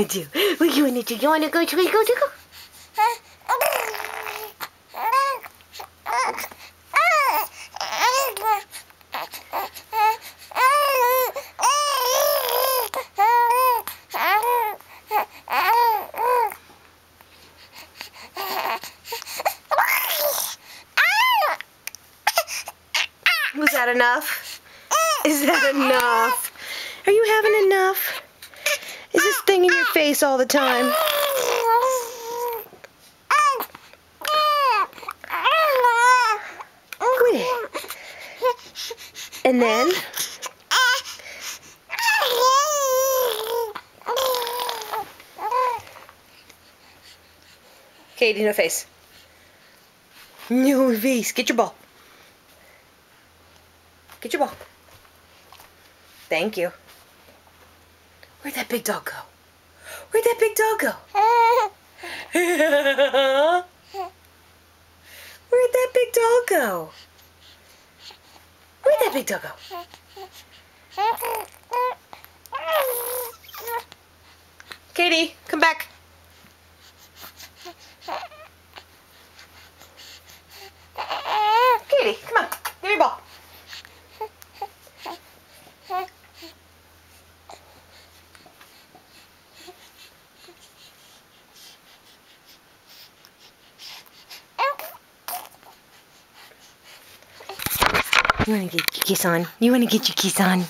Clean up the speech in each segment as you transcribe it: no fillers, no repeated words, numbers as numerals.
want to do? What you want to do? You want to go twinkle twinkle? Was that enough? Is that enough? Are you having enough? Is this thing in your face all the time? Quit. And then? Katie, no face. No face. Get your ball. Get your ball. Thank you. Where'd that big dog go? Where'd that big dog go? Where'd that big dog go? Where'd that big dog go? Katie, come back. Katie, come on. Give me your ball. You want to get your kiss on? You want to get your kiss on?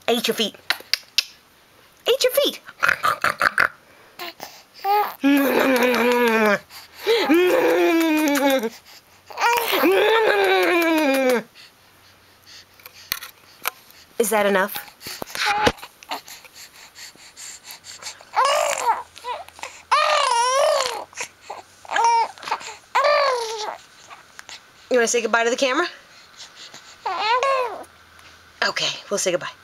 Eat your feet. Eat your feet. Is that enough? You want to say goodbye to the camera? Okay, we'll say goodbye.